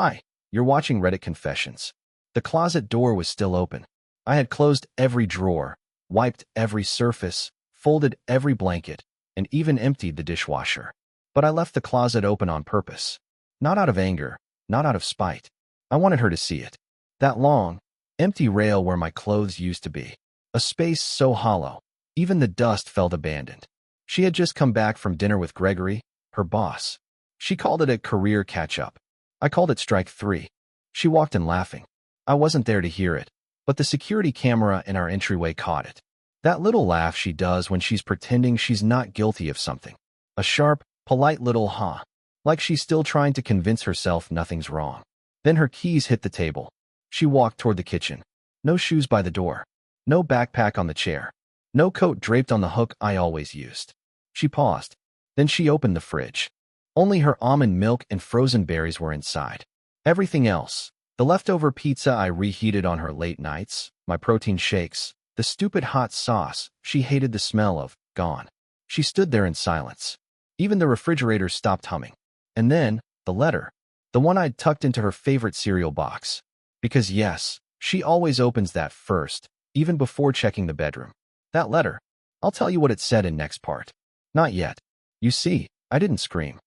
Hi, you're watching Reddit Confessions. The closet door was still open. I had closed every drawer, wiped every surface, folded every blanket, and even emptied the dishwasher. But I left the closet open on purpose. Not out of anger, not out of spite. I wanted her to see it. That long, empty rail where my clothes used to be. A space so hollow, even the dust felt abandoned. She had just come back from dinner with Gregory, her boss. She called it a career catch-up. I called it strike 3. She walked in laughing. I wasn't there to hear it, but the security camera in our entryway caught it. That little laugh she does when she's pretending she's not guilty of something. A sharp, polite little huh, like she's still trying to convince herself nothing's wrong. Then her keys hit the table. She walked toward the kitchen. No shoes by the door. No backpack on the chair. No coat draped on the hook I always used. She paused. Then she opened the fridge. Only her almond milk and frozen berries were inside. Everything else, the leftover pizza I reheated on her late nights, my protein shakes, the stupid hot sauce she hated the smell of, gone. She stood there in silence. Even the refrigerator stopped humming. And then, the letter. The one I'd tucked into her favorite cereal box. Because yes, she always opens that first, even before checking the bedroom. That letter. I'll tell you what it said in next part. Not yet. You see, I didn't scream.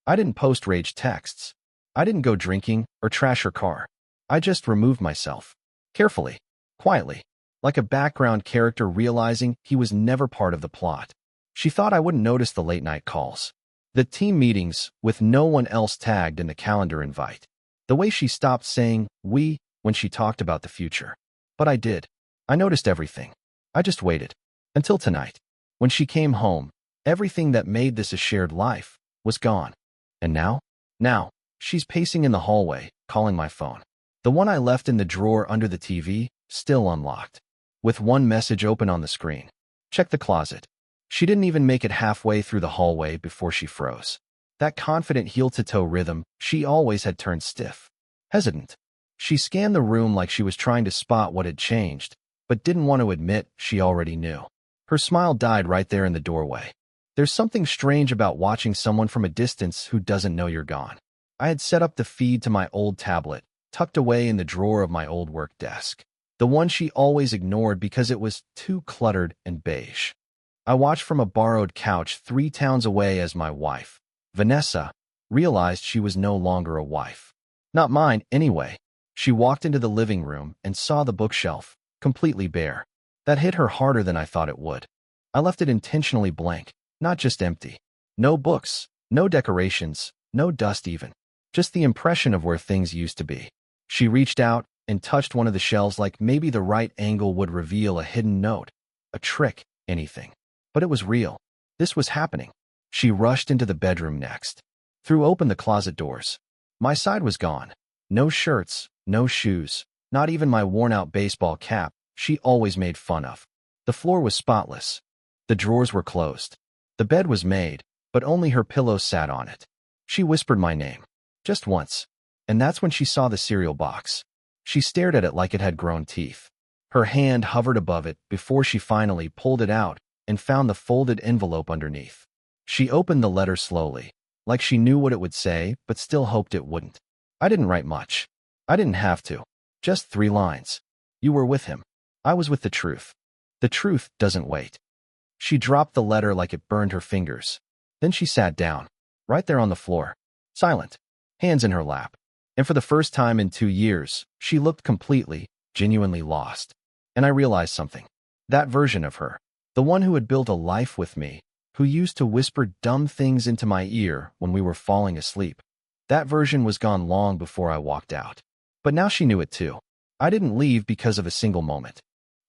I didn't post rage texts. I didn't go drinking or trash her car. I just removed myself. Carefully. Quietly. Like a background character realizing he was never part of the plot. She thought I wouldn't notice the late-night calls. The team meetings with no one else tagged in the calendar invite. The way she stopped saying we when she talked about the future. But I did. I noticed everything. I just waited. Until tonight. When she came home, everything that made this a shared life was gone. And now? Now, she's pacing in the hallway, calling my phone. The one I left in the drawer under the TV, still unlocked. With one message open on the screen. Check the closet. She didn't even make it halfway through the hallway before she froze. That confident heel-to-toe rhythm she always had turned stiff. Hesitant. She scanned the room like she was trying to spot what had changed, but didn't want to admit she already knew. Her smile died right there in the doorway. There's something strange about watching someone from a distance who doesn't know you're gone. I had set up the feed to my old tablet, tucked away in the drawer of my old work desk. The one she always ignored because it was too cluttered and beige. I watched from a borrowed couch 3 towns away as my wife, Vanessa, realized she was no longer a wife. Not mine, anyway. She walked into the living room and saw the bookshelf, completely bare. That hit her harder than I thought it would. I left it intentionally blank. Not just empty. No books, no decorations, no dust even. Just the impression of where things used to be. She reached out and touched one of the shelves like maybe the right angle would reveal a hidden note, a trick, anything. But it was real. This was happening. She rushed into the bedroom next. Threw open the closet doors. My side was gone. No shirts, no shoes, not even my worn-out baseball cap she always made fun of. The floor was spotless. The drawers were closed. The bed was made, but only her pillow sat on it. She whispered my name. Just once. And that's when she saw the cereal box. She stared at it like it had grown teeth. Her hand hovered above it before she finally pulled it out and found the folded envelope underneath. She opened the letter slowly, like she knew what it would say but still hoped it wouldn't. I didn't write much. I didn't have to. Just 3 lines. You were with him. I was with the truth. The truth doesn't wait. She dropped the letter like it burned her fingers. Then she sat down, right there on the floor, silent, hands in her lap. And for the first time in 2 years, she looked completely, genuinely lost. And I realized something. That version of her, the one who had built a life with me, who used to whisper dumb things into my ear when we were falling asleep, that version was gone long before I walked out. But now she knew it too. I didn't leave because of a single moment.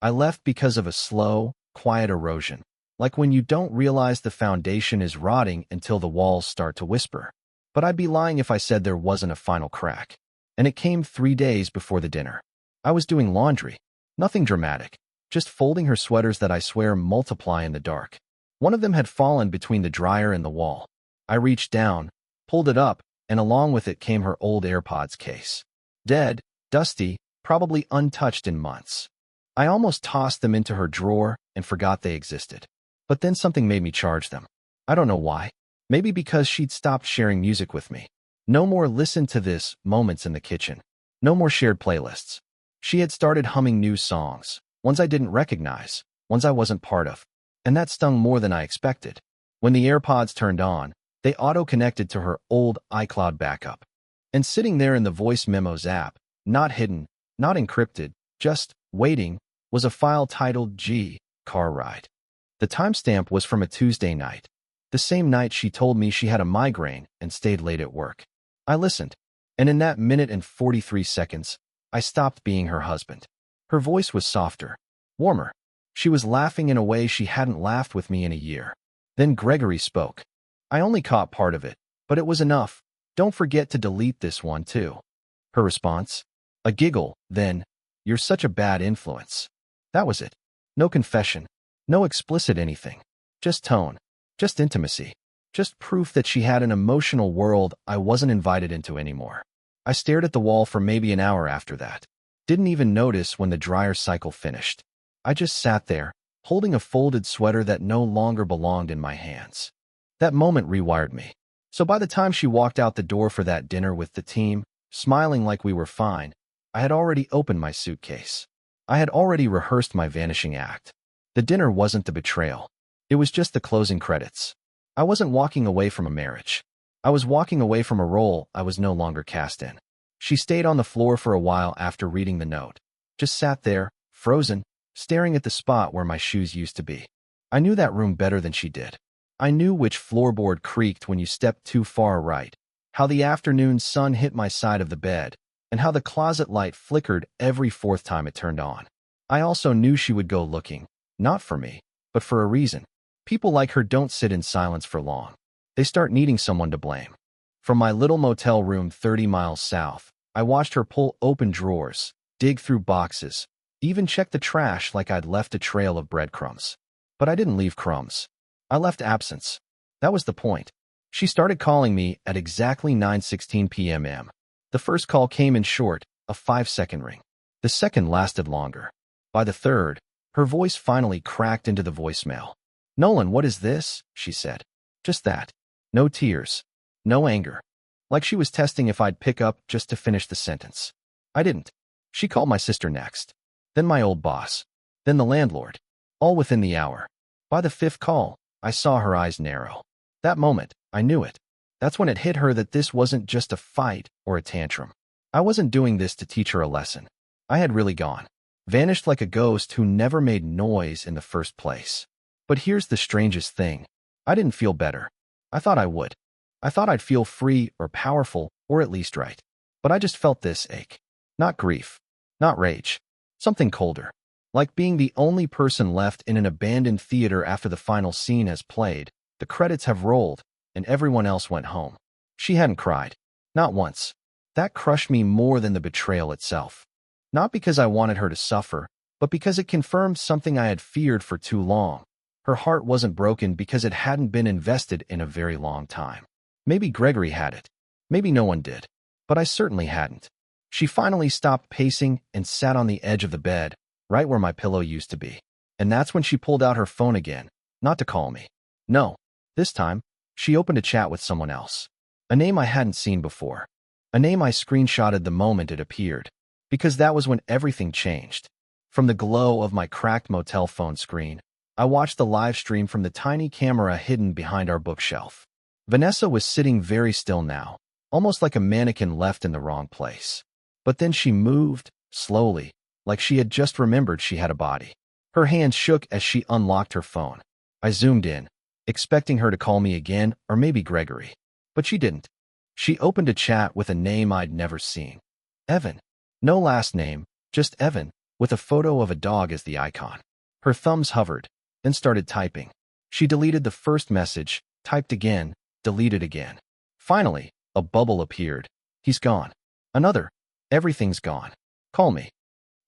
I left because of a slow, quiet erosion. Like when you don't realize the foundation is rotting until the walls start to whisper. But I'd be lying if I said there wasn't a final crack. And it came 3 days before the dinner. I was doing laundry. Nothing dramatic. Just folding her sweaters that I swear multiply in the dark. One of them had fallen between the dryer and the wall. I reached down, pulled it up, and along with it came her old AirPods case. Dead, dusty, probably untouched in months. I almost tossed them into her drawer and forgot they existed. But then something made me charge them. I don't know why. Maybe because she'd stopped sharing music with me. No more listen to this moments in the kitchen. No more shared playlists. She had started humming new songs, ones I didn't recognize, ones I wasn't part of. And that stung more than I expected. When the AirPods turned on, they auto-connected to her old iCloud backup. And sitting there in the voice memos app, not hidden, not encrypted, just waiting, was a file titled G, Car Ride. The timestamp was from a Tuesday night, the same night she told me she had a migraine and stayed late at work. I listened, and in that minute and 43 seconds, I stopped being her husband. Her voice was softer, warmer. She was laughing in a way she hadn't laughed with me in a year. Then Gregory spoke. I only caught part of it, but it was enough. Don't forget to delete this one too. Her response? A giggle, then, you're such a bad influence. That was it. No confession, no explicit anything. Just tone, just intimacy, just proof that she had an emotional world I wasn't invited into anymore. I stared at the wall for maybe an hour after that. Didn't even notice when the dryer cycle finished. I just sat there, holding a folded sweater that no longer belonged in my hands. That moment rewired me. So by the time she walked out the door for that dinner with the team, smiling like we were fine, I had already opened my suitcase. I had already rehearsed my vanishing act. The dinner wasn't the betrayal. It was just the closing credits. I wasn't walking away from a marriage. I was walking away from a role I was no longer cast in. She stayed on the floor for a while after reading the note. Just sat there, frozen, staring at the spot where my shoes used to be. I knew that room better than she did. I knew which floorboard creaked when you stepped too far right, how the afternoon sun hit my side of the bed, and how the closet light flickered every fourth time it turned on. I also knew she would go looking, not for me, but for a reason. People like her don't sit in silence for long. They start needing someone to blame. From my little motel room 30 miles south, I watched her pull open drawers, dig through boxes, even check the trash like I'd left a trail of breadcrumbs. But I didn't leave crumbs. I left absence. That was the point. She started calling me at exactly 9:16 p.m. The first call came in short, a 5-second ring. The second lasted longer. By the third, her voice finally cracked into the voicemail. "Nolan, what is this?" she said. Just that. No tears. No anger. Like she was testing if I'd pick up just to finish the sentence. I didn't. She called my sister next. Then my old boss. Then the landlord. All within the hour. By the fifth call, I saw her eyes narrow. That moment, I knew it. That's when it hit her that this wasn't just a fight or a tantrum. I wasn't doing this to teach her a lesson. I had really gone. Vanished like a ghost who never made noise in the first place. But here's the strangest thing. I didn't feel better. I thought I would. I thought I'd feel free or powerful or at least right. But I just felt this ache. Not grief. Not rage. Something colder. Like being the only person left in an abandoned theater after the final scene has played, the credits have rolled, and everyone else went home. She hadn't cried. Not once. That crushed me more than the betrayal itself. Not because I wanted her to suffer, but because it confirmed something I had feared for too long. Her heart wasn't broken because it hadn't been invested in a very long time. Maybe Gregory had it. Maybe no one did. But I certainly hadn't. She finally stopped pacing and sat on the edge of the bed, right where my pillow used to be. And that's when she pulled out her phone again, not to call me. No. This time, she opened a chat with someone else. A name I hadn't seen before. A name I screenshotted the moment it appeared. Because that was when everything changed. From the glow of my cracked motel phone screen, I watched the live stream from the tiny camera hidden behind our bookshelf. Vanessa was sitting very still now, almost like a mannequin left in the wrong place. But then she moved, slowly, like she had just remembered she had a body. Her hands shook as she unlocked her phone. I zoomed in, expecting her to call me again or maybe Gregory. But she didn't. She opened a chat with a name I'd never seen. Evan. No last name, just Evan, with a photo of a dog as the icon. Her thumbs hovered, then started typing. She deleted the first message, typed again, deleted again. Finally, a bubble appeared. He's gone. Another. Everything's gone. Call me.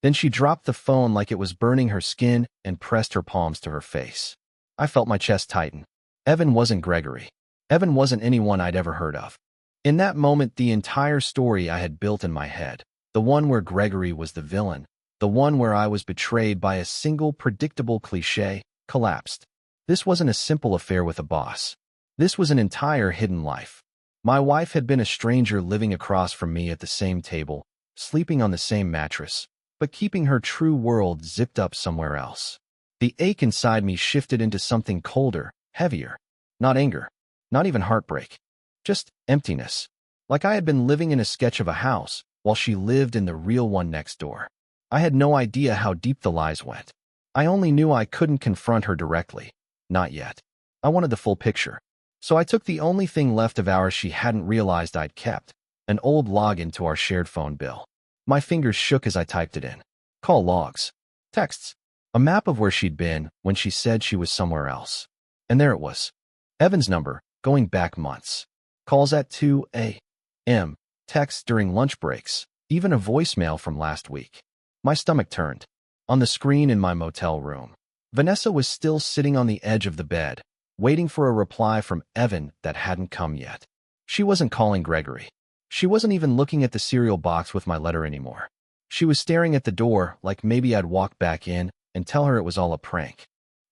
Then she dropped the phone like it was burning her skin and pressed her palms to her face. I felt my chest tighten. Evan wasn't Gregory. Evan wasn't anyone I'd ever heard of. In that moment, the entire story I had built in my head, the one where Gregory was the villain, the one where I was betrayed by a single predictable cliché, collapsed. This wasn't a simple affair with a boss. This was an entire hidden life. My wife had been a stranger living across from me at the same table, sleeping on the same mattress, but keeping her true world zipped up somewhere else. The ache inside me shifted into something colder, heavier. Not anger, not even heartbreak. Just emptiness. Like I had been living in a sketch of a house, while she lived in the real one next door. I had no idea how deep the lies went. I only knew I couldn't confront her directly. Not yet. I wanted the full picture. So I took the only thing left of ours she hadn't realized I'd kept, an old login to our shared phone bill. My fingers shook as I typed it in. Call logs. Texts. A map of where she'd been when she said she was somewhere else. And there it was. Evan's number, going back months. Calls at 2 a.m. Texts during lunch breaks. Even a voicemail from last week. My stomach turned. On the screen in my motel room, Vanessa was still sitting on the edge of the bed, waiting for a reply from Evan that hadn't come yet. She wasn't calling Gregory. She wasn't even looking at the cereal box with my letter anymore. She was staring at the door like maybe I'd walk back in and tell her it was all a prank.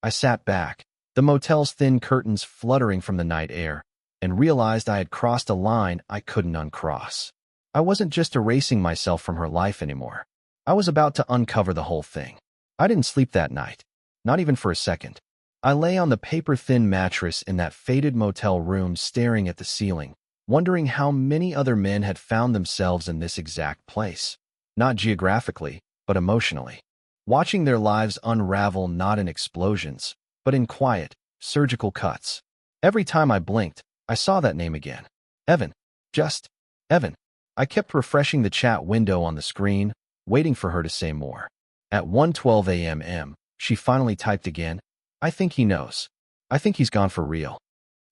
I sat back, the motel's thin curtains fluttering from the night air, and realized I had crossed a line I couldn't uncross. I wasn't just erasing myself from her life anymore. I was about to uncover the whole thing. I didn't sleep that night, not even for a second. I lay on the paper-thin mattress in that faded motel room staring at the ceiling, wondering how many other men had found themselves in this exact place. Not geographically, but emotionally. Watching their lives unravel not in explosions, but in quiet, surgical cuts. Every time I blinked, I saw that name again. Evan. Just Evan. I kept refreshing the chat window on the screen, waiting for her to say more. At 1:12 a.m., she finally typed again. I think he knows. I think he's gone for real.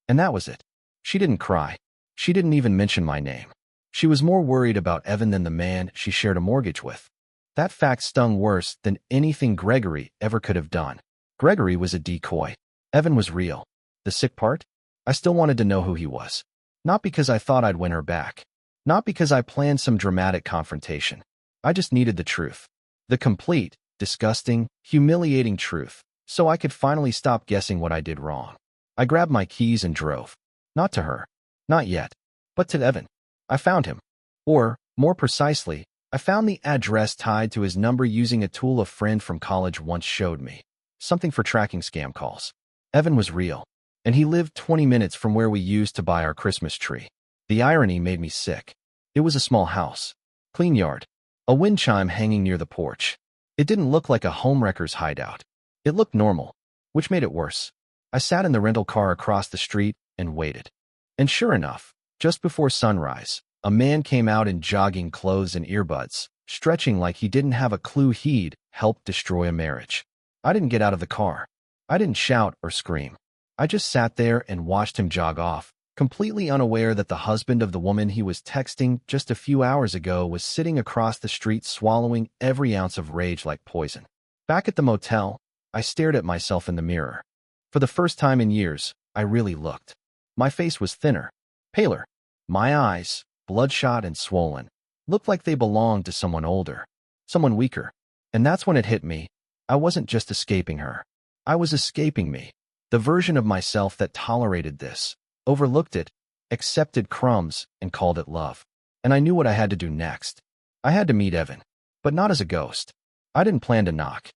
And that was it. She didn't cry. She didn't even mention my name. She was more worried about Evan than the man she shared a mortgage with. That fact stung worse than anything Gregory ever could have done. Gregory was a decoy. Evan was real. The sick part? I still wanted to know who he was. Not because I thought I'd win her back. Not because I planned some dramatic confrontation. I just needed the truth. The complete, disgusting, humiliating truth, so I could finally stop guessing what I did wrong. I grabbed my keys and drove. Not to her. Not yet. But to Evan. I found him. Or, more precisely, I found the address tied to his number using a tool a friend from college once showed me. Something for tracking scam calls. Evan was real. And he lived 20 minutes from where we used to buy our Christmas tree. The irony made me sick. It was a small house. Clean yard. A wind chime hanging near the porch. It didn't look like a homewrecker's hideout. It looked normal, which made it worse. I sat in the rental car across the street and waited. And sure enough, just before sunrise, a man came out in jogging clothes and earbuds, stretching like he didn't have a clue he'd helped destroy a marriage. I didn't get out of the car. I didn't shout or scream. I just sat there and watched him jog off, completely unaware that the husband of the woman he was texting just a few hours ago was sitting across the street swallowing every ounce of rage like poison. Back at the motel, I stared at myself in the mirror. For the first time in years, I really looked. My face was thinner, paler. My eyes, bloodshot and swollen, looked like they belonged to someone older, someone weaker. And that's when it hit me. I wasn't just escaping her. I was escaping me. The version of myself that tolerated this, overlooked it, accepted crumbs, and called it love. And I knew what I had to do next. I had to meet Evan, but not as a ghost. I didn't plan to knock.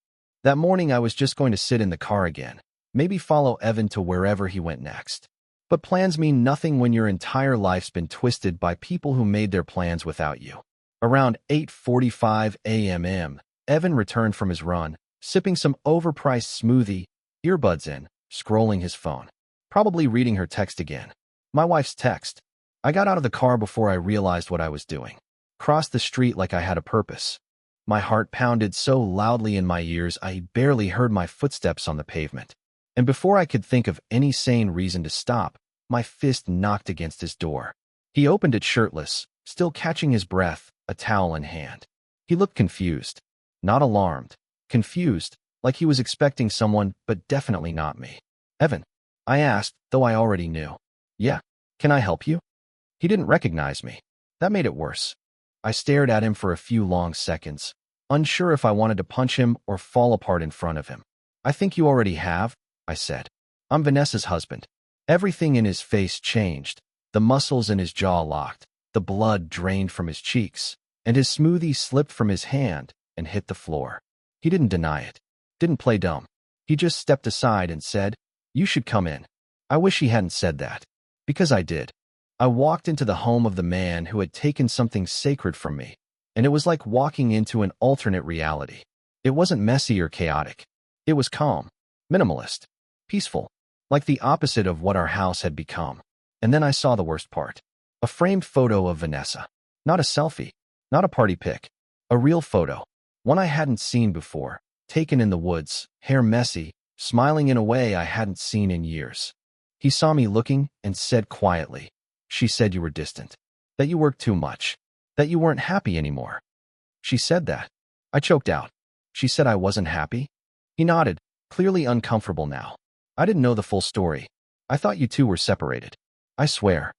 That morning I was just going to sit in the car again, maybe follow Evan to wherever he went next. But plans mean nothing when your entire life's been twisted by people who made their plans without you. Around 8:45 a.m., Evan returned from his run, sipping some overpriced smoothie, earbuds in, scrolling his phone. Probably reading her text again. My wife's text. I got out of the car before I realized what I was doing. Crossed the street like I had a purpose. My heart pounded so loudly in my ears I barely heard my footsteps on the pavement. And before I could think of any sane reason to stop, my fist knocked against his door. He opened it shirtless, still catching his breath, a towel in hand. He looked confused. Not alarmed. Confused, like he was expecting someone, but definitely not me. Evan, I asked, though I already knew. Yeah, can I help you? He didn't recognize me. That made it worse. I stared at him for a few long seconds, unsure if I wanted to punch him or fall apart in front of him. I think you already have, I said. I'm Vanessa's husband. Everything in his face changed. The muscles in his jaw locked, the blood drained from his cheeks, and his smoothie slipped from his hand and hit the floor. He didn't deny it, didn't play dumb. He just stepped aside and said, "You should come in." I wish he hadn't said that, because I did. I walked into the home of the man who had taken something sacred from me, and it was like walking into an alternate reality. It wasn't messy or chaotic. It was calm, minimalist, peaceful, like the opposite of what our house had become. And then I saw the worst part. A framed photo of Vanessa. Not a selfie, not a party pic. A real photo. One I hadn't seen before, taken in the woods, hair messy, smiling in a way I hadn't seen in years. He saw me looking and said quietly, "She said you were distant, that you worked too much, that you weren't happy anymore." She said that. I choked out. She said I wasn't happy? He nodded, clearly uncomfortable now. I didn't know the full story. I thought you two were separated. I swear.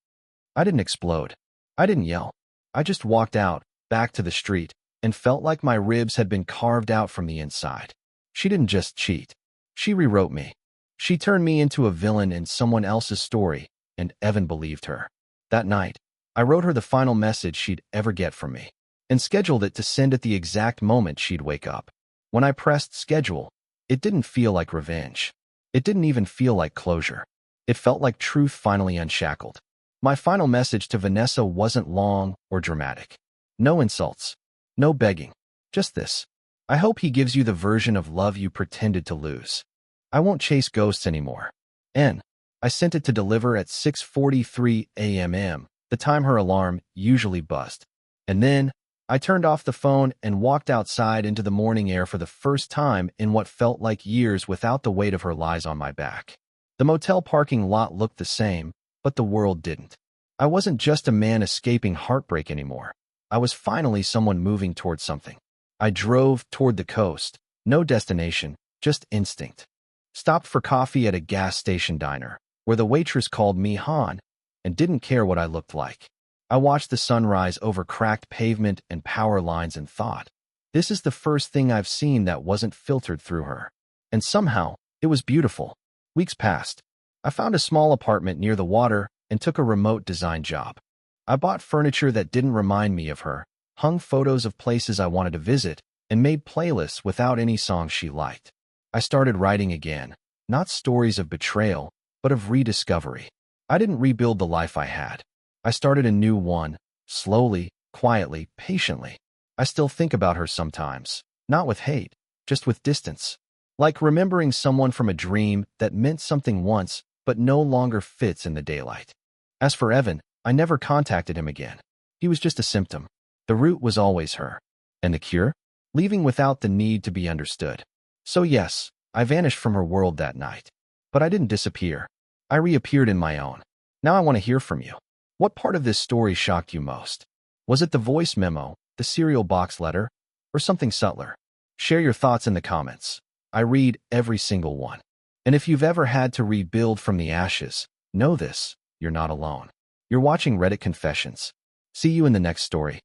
I didn't explode. I didn't yell. I just walked out, back to the street, and felt like my ribs had been carved out from the inside. She didn't just cheat. She rewrote me. She turned me into a villain in someone else's story, and Evan believed her. That night, I wrote her the final message she'd ever get from me, and scheduled it to send at the exact moment she'd wake up. When I pressed schedule, it didn't feel like revenge. It didn't even feel like closure. It felt like truth finally unshackled. My final message to Vanessa wasn't long or dramatic. No insults. No begging. Just this. I hope he gives you the version of love you pretended to lose. I won't chase ghosts anymore. N. I sent it to deliver at 6:43 a.m., the time her alarm usually buzzed. And then, I turned off the phone and walked outside into the morning air for the first time in what felt like years without the weight of her lies on my back. The motel parking lot looked the same, but the world didn't. I wasn't just a man escaping heartbreak anymore. I was finally someone moving toward something. I drove toward the coast. No destination, just instinct. Stopped for coffee at a gas station diner, where the waitress called me Han, and didn't care what I looked like. I watched the sunrise over cracked pavement and power lines and thought, this is the first thing I've seen that wasn't filtered through her. And somehow, it was beautiful. Weeks passed. I found a small apartment near the water and took a remote design job. I bought furniture that didn't remind me of her, hung photos of places I wanted to visit, and made playlists without any songs she liked. I started writing again, not stories of betrayal, but of rediscovery. I didn't rebuild the life I had. I started a new one, slowly, quietly, patiently. I still think about her sometimes, not with hate, just with distance. Like remembering someone from a dream that meant something once, but no longer fits in the daylight. As for Evan, I never contacted him again. He was just a symptom. The root was always her. And the cure? Leaving without the need to be understood. So yes, I vanished from her world that night. But I didn't disappear. I reappeared in my own. Now I want to hear from you. What part of this story shocked you most? Was it the voice memo, the cereal box letter, or something subtler? Share your thoughts in the comments. I read every single one. And if you've ever had to rebuild from the ashes, know this, you're not alone. You're watching Reddit Confessions. See you in the next story.